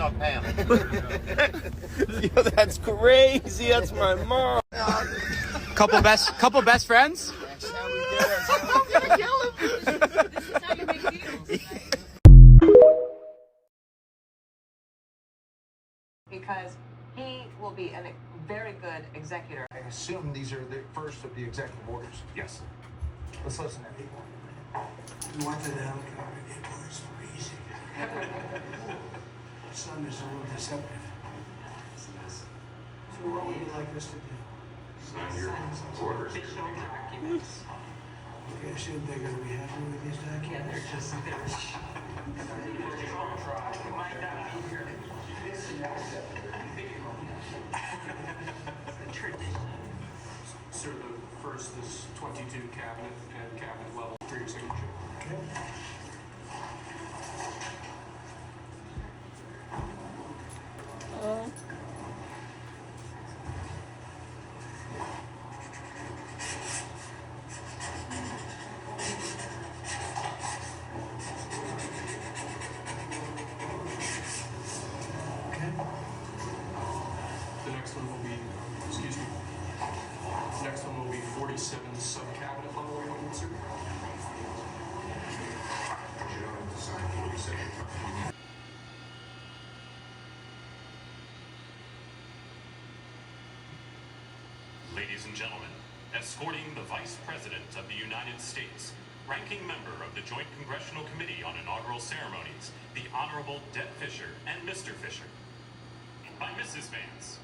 not Pam. Yo, that's crazy. That's my mom. Couple best friends. That's how we do it. I'm gonna kill him. This is how you make deals, right? Because he will be a very good executor. I assume these are the first of the executive orders. Yes. Let's listen to people. We wanted to allocate words for easy. My son is a little deceptive. So what would you like us to do? Sign your orders. Okay, I assume they're going to be happy with these documents. Yeah, they're just Sir, the first is 22 cabinet and cabinet level for your signature. Okay. The next one will be, excuse me, the next one will be 47 sub-cabinet level appointment, sir. You don't have to sign 47. Ladies and gentlemen, escorting the Vice President of the United States, ranking member of the Joint Congressional Committee on Inaugural Ceremonies, the Honorable Deb Fisher and Mr. Fisher. By Mrs. Vance.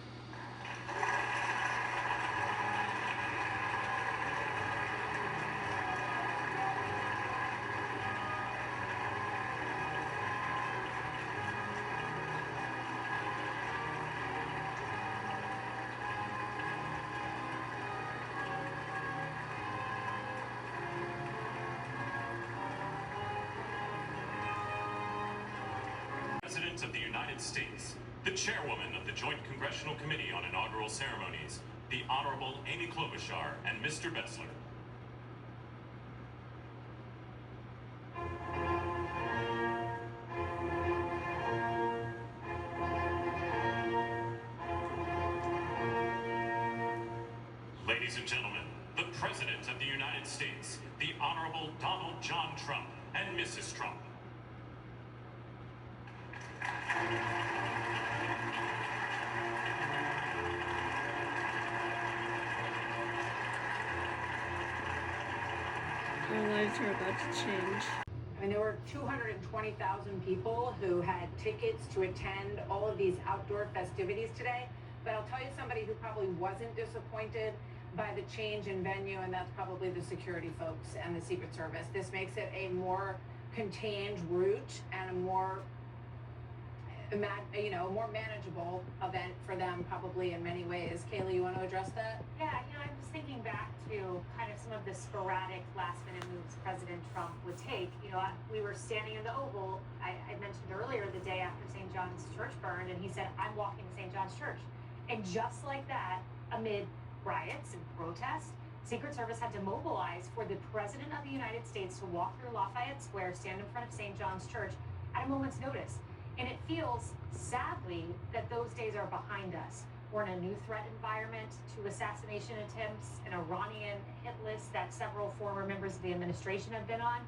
President of the United States, the Chairwoman of the Joint Congressional Committee on Inaugural Ceremonies, the Honorable Amy Klobuchar and Mr. Betzler. Ladies and gentlemen, the President of the United States, the Honorable Donald John Trump and Mrs. Trump. Our lives are about to change. I mean, there were 220,000 people who had tickets to attend all of these outdoor festivities today. But I'll tell you somebody who probably wasn't disappointed by the change in venue, and that's probably the security folks and the Secret Service. This makes it a more contained route and a more more manageable event for them, probably in many ways. Kaylee, you want to address that? Yeah, I'm just thinking back to kind of some of the sporadic last-minute moves President Trump would take. We were standing in the Oval. I mentioned earlier the day after St. John's Church burned, and he said, "I'm walking to St. John's Church." And just like that, amid riots and protests, Secret Service had to mobilize for the President of the United States to walk through Lafayette Square, stand in front of St. John's Church at a moment's notice. And it feels, sadly, that those days are behind us. We're in a new threat environment, 2 assassination attempts, an Iranian hit list that several former members of the administration have been on.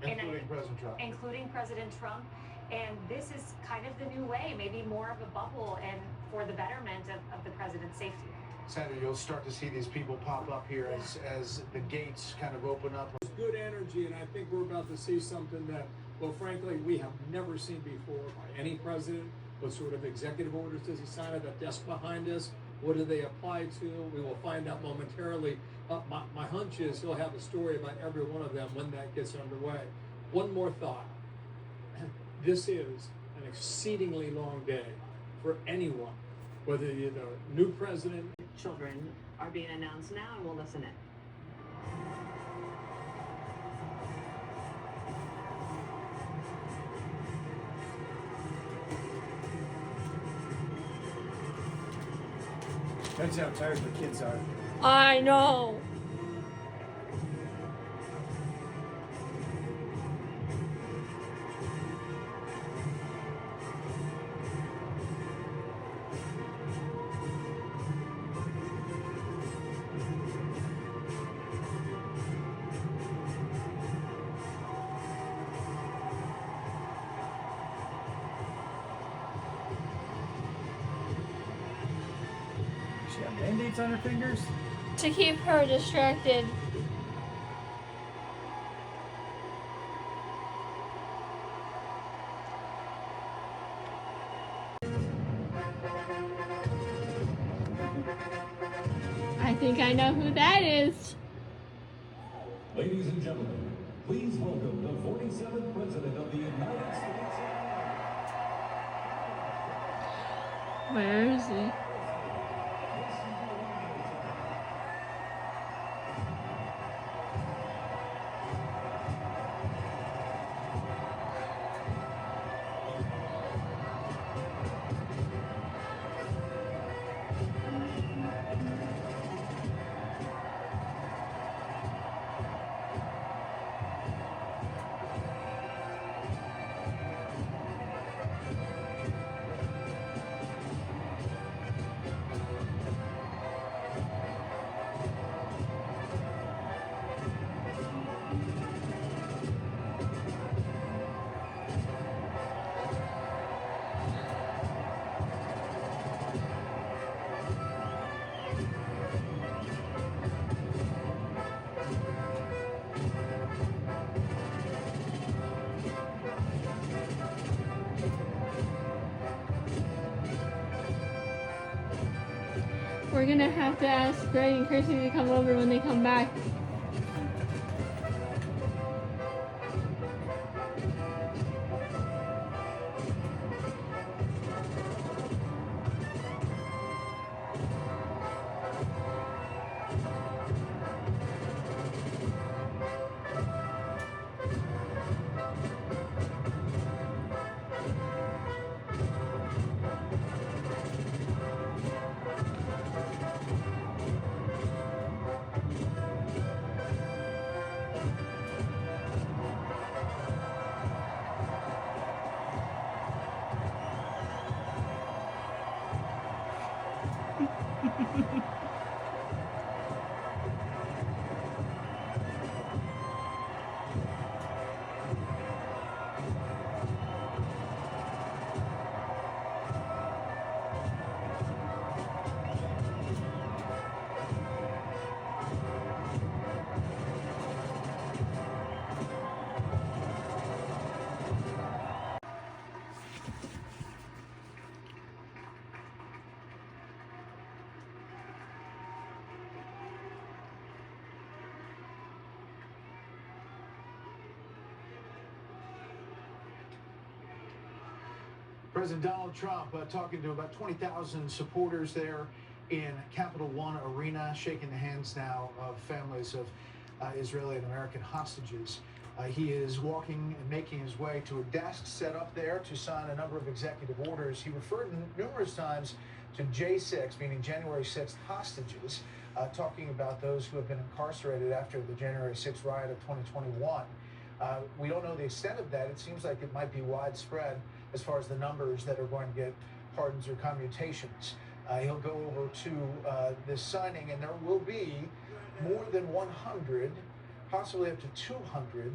Including President Trump. And this is kind of the new way, maybe more of a bubble and for the betterment of the president's safety. Senator, you'll start to see these people pop up here as the gates kind of open up. Good energy, and I think we're about to see something that, well, frankly, we have never seen before by any president. What sort of executive orders does he sign at the desk behind us? What do they apply to? We will find out momentarily. My hunch is he'll have a story about every one of them when that gets underway. One more thought. This is an exceedingly long day for anyone, whether you're the new president. Children are being announced now, and we'll listen in. That's how tired the kids are. I know. She got band-aids on her fingers? To keep her distracted. I think I know who that is. Ladies and gentlemen, please welcome the 47th President of the United States. Where is he? We're gonna have to ask Greg and Kirsty to come over when they come back. President Donald Trump talking to about 20,000 supporters there in Capital One Arena, shaking the hands now of families of Israeli and American hostages. He is walking and making his way to a desk set up there to sign a number of executive orders. He referred numerous times to J6, meaning January 6th hostages, talking about those who have been incarcerated after the January 6th riot of 2021. We don't know the extent of that. It seems like it might be widespread as far as the numbers that are going to get pardons or commutations. He'll go over to this signing, and there will be more than 100, possibly up to 200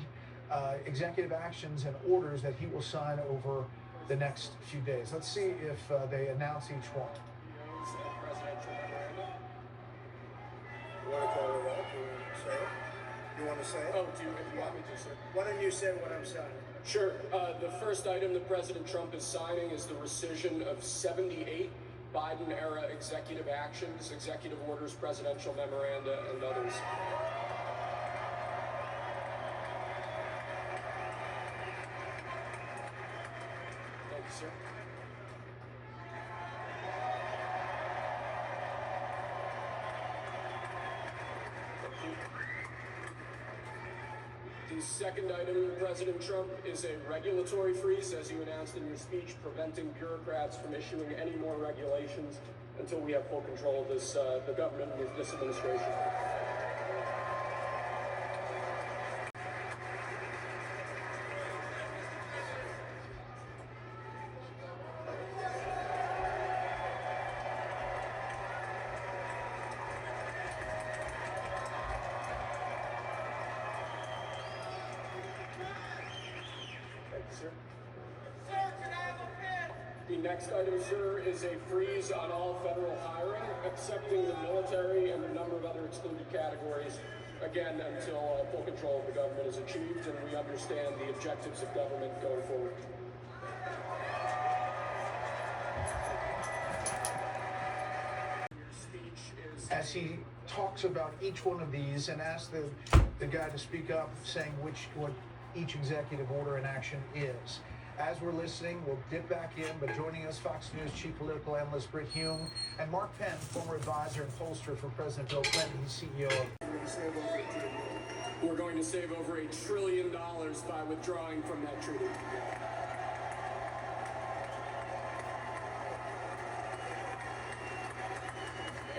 executive actions and orders that he will sign over the next few days. Let's see if they announce each one. You want to call it up? You want to say it? Oh, do you, if you want me to, sir? Why don't you say what I'm signing? Sure. The first item that President Trump is signing is the rescission of 78 Biden-era executive actions, executive orders, presidential memoranda, and others. Thank you, sir. The second item, President Trump, is a regulatory freeze, as you announced in your speech, preventing bureaucrats from issuing any more regulations until we have full control of this, the government and this administration. The next item, sir, is a freeze on all federal hiring, excepting the military and a number of other excluded categories, again, until full control of the government is achieved and we understand the objectives of government going forward. As he talks about each one of these and asks the guy to speak up, saying what each executive order in action is. As we're listening, we'll dip back in, but joining us, Fox News chief political analyst Britt Hume and Mark Penn, former advisor and pollster for President Bill Clinton. He's CEO of. We're going to save over $1 trillion by withdrawing from that treaty.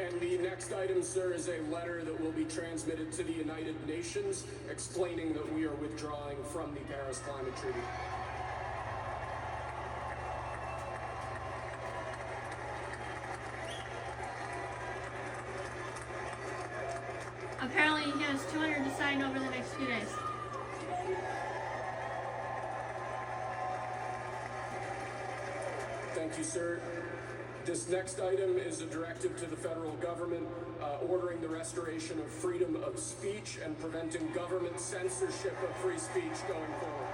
And the next item, sir, is a letter that will be transmitted to the United Nations explaining that we are withdrawing from the Paris Climate Treaty. Apparently he has 200 to sign over the next few days. Thank you, sir. This next item is a directive to the federal government ordering the restoration of freedom of speech and preventing government censorship of free speech going forward.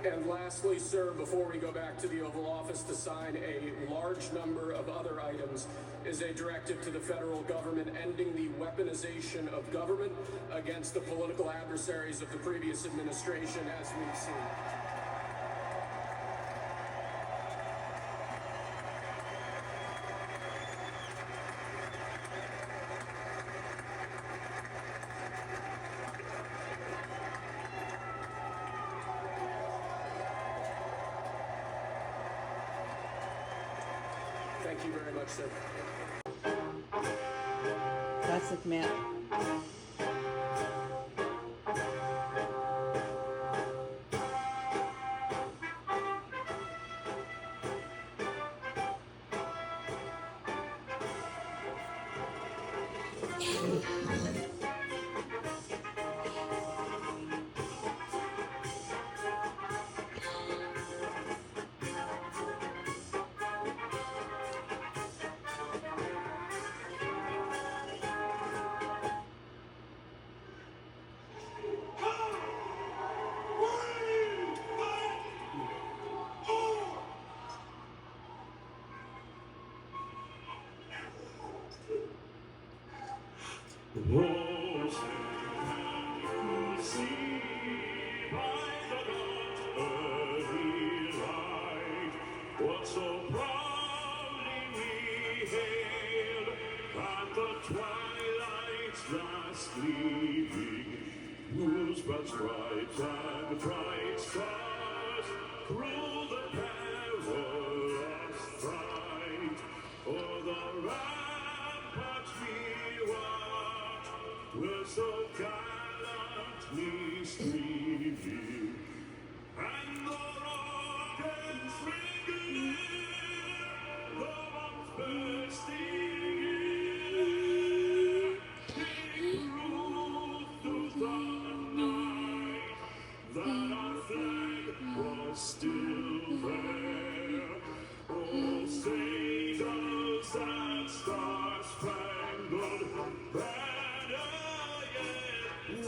And lastly, sir, before we go back to the Oval Office to sign a large number of other items, is a directive to the federal government ending the weaponization of government against the political adversaries of the previous administration, as we've seen. Thank you very much, sir. That's the command. What so proudly we hailed at the twilight's last gleaming, whose broad stripes and bright stars through the perilous fight o'er the ramparts we watched were so gallantly streaming, and the rockets ringing the bombs bursting in, gave proof to the night that our flag was still there. Oh, say does that star-spangled banner yet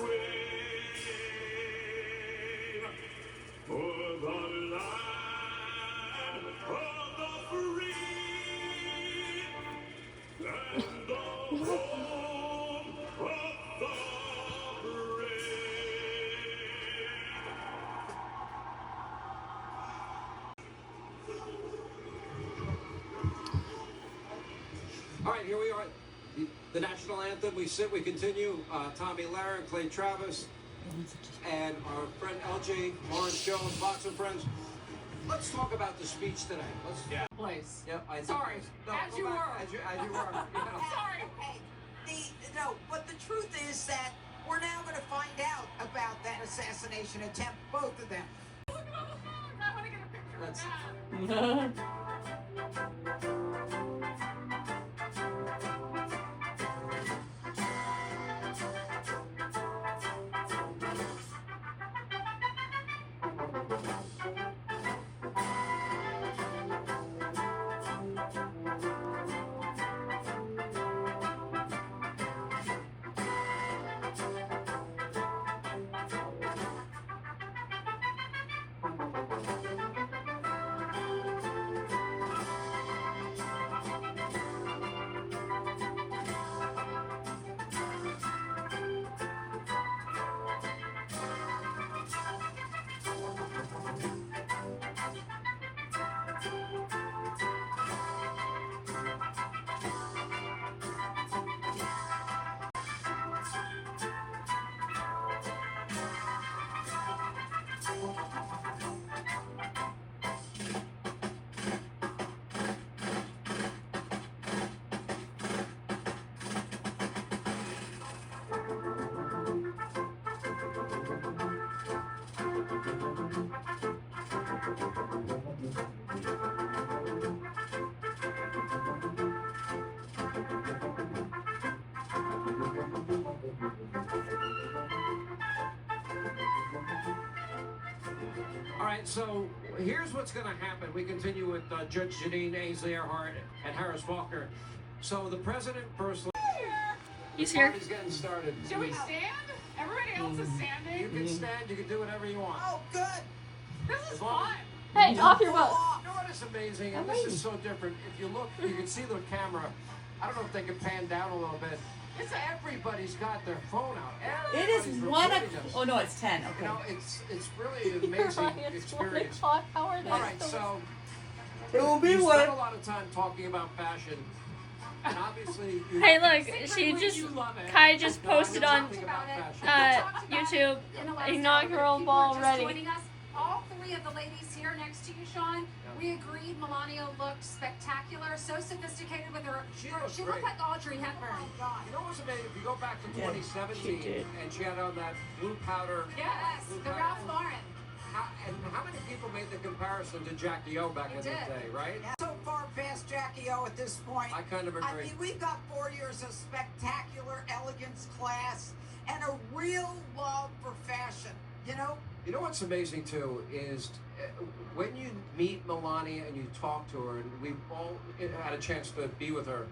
wave o'er the land of the free and the home of the brave. All right, here we are. The national anthem. We sit, we continue. Tommy Lara, Clay Travis, and our friend LJ, Lawrence Jones, Fox and Friends. Let's talk about the speech today. Place. Yep. Sorry. As you were. As you were. Sorry. Okay. No, but the truth is that we're now going to find out about that assassination attempt, both of them. Look at all the phones. I want to get a picture of that. right, so here's what's going to happen. We continue with Judge Janine Ainsley Earhart and Harris Faulkner. So the president first. He's here. Party's getting started. Should we stand? Everybody else is standing. You can stand. You can do whatever you want. Oh, good. This is fun. Hey, off your boat. You know what is amazing, and this is so different. If you look, you can see the camera. I don't know if they can pan down a little bit. It's everybody's got their phone out. It is Everybody's 1 recording o'clock. us. Oh no, it's 10. Okay. You know, it's really an amazing It's 1 experience. o'clock. How are they? All right, so It will be you one. spent a lot of time talking about fashion, and obviously. You, Hey, look, she just, Kai just posted on talking about fashion. YouTube, In the last inaugural hour, ball people are just ready. joining us. All three of the ladies here next to you, Sean. We agreed Melania looked spectacular, so sophisticated with her. She She looked looked like Audrey Hepburn. You know what's amazing? If you go back to 2017, did. and she had on that blue powder. Yes, blue the powder. Ralph Lauren. How many people made the comparison to Jackie O back in the day, right? So far past Jackie O at this point. I kind of agree. I mean, we've got 4 years of spectacular elegance class and a real love for fashion, you know? You know what's amazing too is when you meet Melania and you talk to her, and we've all had a chance to be with her.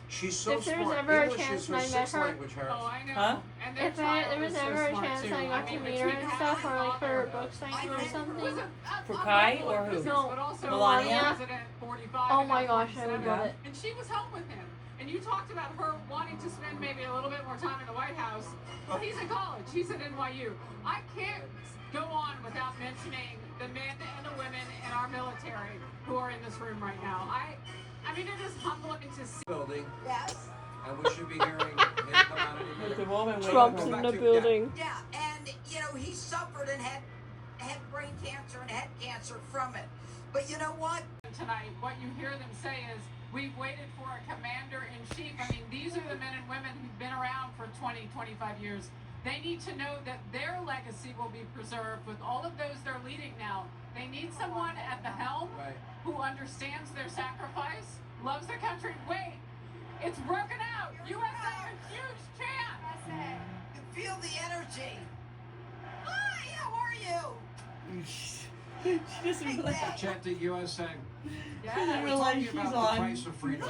She's so If there's smart. ever a English chance is her I met sixth her- language, Harris. Oh, I know. Huh? And their If there child was is so ever a smart, chance too. I got to meet her and stuff, or like for a book signing or something. For Kai or who? No, But also Melania? President 45. Oh and my now gosh, I 47. would love it. And she was home with him. And you talked about her wanting to spend maybe a little bit more time in the White House. Well, he's in college. He's at NYU. I can't go on without mentioning the men and the women in our military who are in this room right now. I mean, it is humbling to see. Building, Yes. and we should be hearing him come out any There's minute. a woman waiting. Trump's Go in back the to- building. Yeah, and, you know, he suffered and had brain cancer and head cancer from it. But you know what? Tonight, what you hear them say is, we've waited for a commander-in-chief. I mean, these are the men and women who've been around for 20, 25 years. They need to know that their legacy will be preserved with all of those they're leading now. They need someone at the helm Right. who understands their sacrifice, loves their country. Wait, it's broken out. USA, a huge chant. You feel the energy. Hi, how are you? She doesn't realize. Chanting USA. She doesn't realize she's About the on. price of freedom.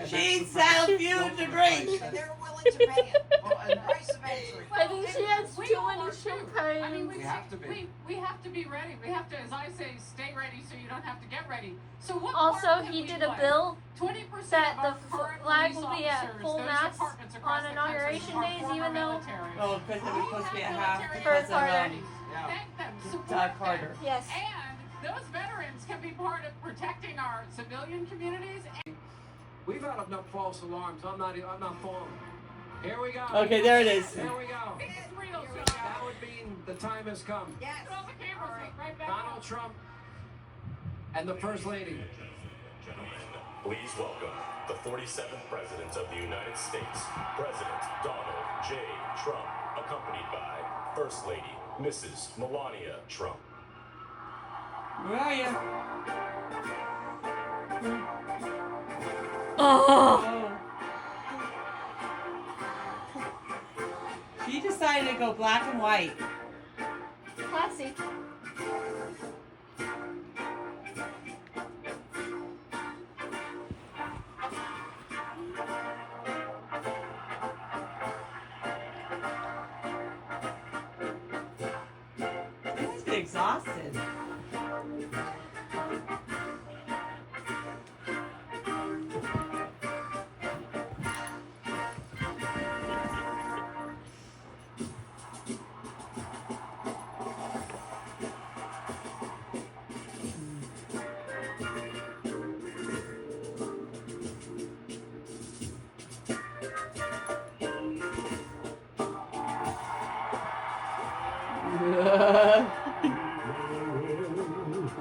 She sounds beautiful, great. And they're willing to pay it. Well, and price of entry. I think she has We too all many are too. I mean, champagnes. We have to be. We have to be ready. We have to, as I say, stay ready so you don't have to get ready. So what Also, part have he we did a played? bill 20% that of our the current flag police will be at officers, full those mast departments across on the inauguration country, days, are even though military. Oh, because it was supposed to be a half Military because of Carter. Yeah. Thank them. Support Doug them. Carter. Yes. And those veterans can be part of protecting our civilian communities. We've had enough false alarms. I'm not falling. Here we go. Okay, there it is. Here we go. It's real, That would mean the time has come. Yes. All the cameras right back Donald up. Trump and the First Lady. Gentlemen, please welcome the 47th President of the United States, President Donald J. Trump, accompanied by First Lady Mrs. Melania Trump. Where are you? Oh, She decided to go black and white. classy. She must be exhausted.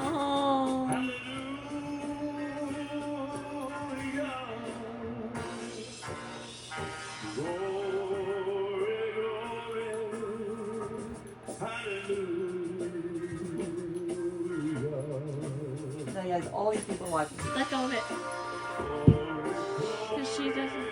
Oh. So he has all these people watching. Let go of it. Because she doesn't.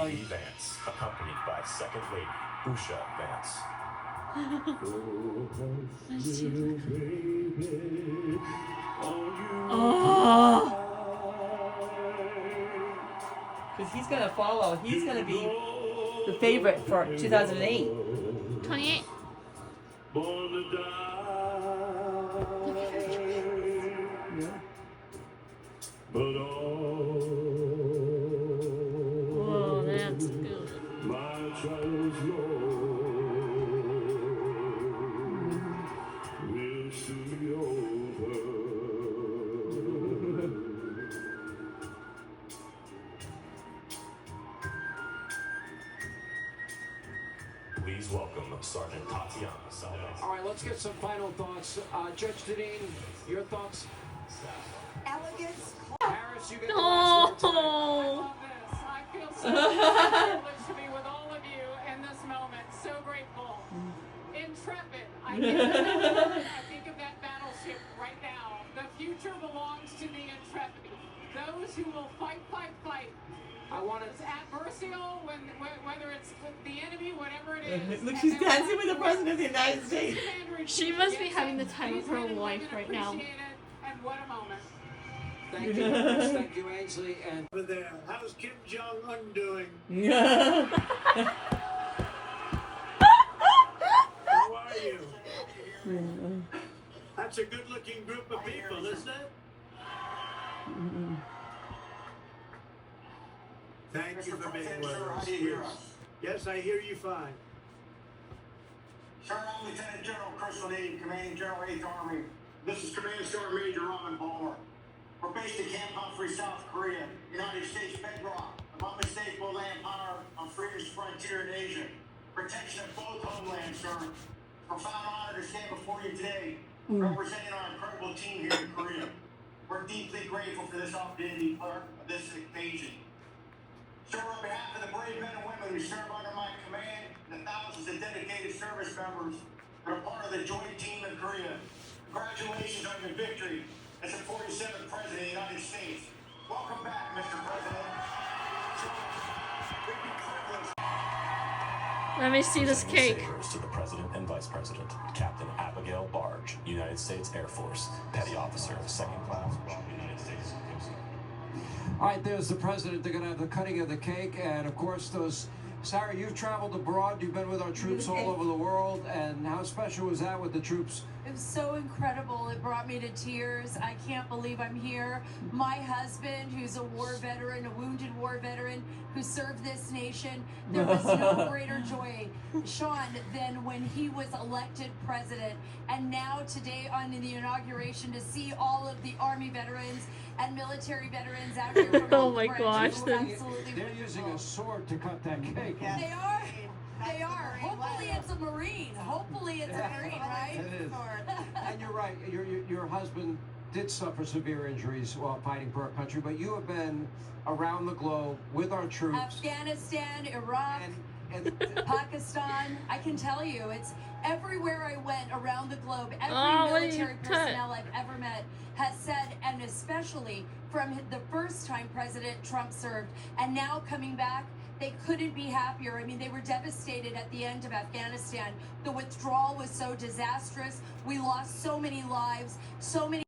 J.D. Vance, accompanied by Second Lady Usha Vance. Oh. Because he's gonna follow. He's gonna be the favorite for 2008. 28. Whoa, that's good. Please welcome Sergeant Tatiana Salvez. All right, let's get some final thoughts. Judge Deneen, your thoughts? Elegance. Harris, you get the Oh. last word tonight. I love this. I feel so privileged to be with all of you in this moment. So grateful. Intrepid. I think of that battleship right now. The future belongs to the intrepid. Those who will fight, fight, fight. I want It's adversarial, whether it's the enemy, whatever it is. Look, she's dancing with the President of the United States. She must be having the time of her life right now. And what a moment. Thank you, Harris. Thank you, Ainsley. And Over there, how's Kim Jong-un doing? How are you? That's a good-looking group of people, isn't it? Thank you for being with us. Yes, I hear you fine. Sir, I'm Lieutenant General Chris O'Neill, Commanding General 8th Army. This is Command Sergeant Major Robin Palmer. We're based in Camp Humphrey, South Korea, United States bedrock, of unmistakable land power on freedom's frontier in Asia. Protection of both homelands, sir. Profound honor to stand before you today, representing our incredible team here in Korea. We're deeply grateful for this opportunity, part of this occasion. Sir, on behalf of the brave men and women who serve under my command and the thousands of dedicated service members that are part of the joint team in Korea, congratulations on your victory as the 47th President of the United States. Welcome back, Mr. President. Let me see this cake. Savers to the President and Vice President, Captain Abigail Barge, United States Air Force, Petty Officer, 2nd Class, United States Coast Guard. all right, there's the president. They're going to have the cutting of the cake. And, of course, Sarah, you've traveled abroad. You've been with our troops all over the world. And how special was that with the troops? It was so incredible. It brought me to tears. I can't believe I'm here. My husband, who's a war veteran, a wounded war veteran, who served this nation, there was no greater joy, Sean, than when he was elected president. And now today on the inauguration, to see all of the Army veterans and military veterans out here from Oh my gosh. They're using a sword to cut that cake. They are. They are. Hopefully it's a Marine. Hopefully it's a Marine, right? It is. And you're right. Your husband did suffer severe injuries while fighting for our country, but you have been around the globe with our troops. Afghanistan, Iraq, Pakistan. I can tell you, it's everywhere I went around the globe. Every military personnel I've ever met has said, and especially from the first time President Trump served, and now coming back, they couldn't be happier. I mean, they were devastated at the end of Afghanistan. The withdrawal was so disastrous. We lost so many lives, so many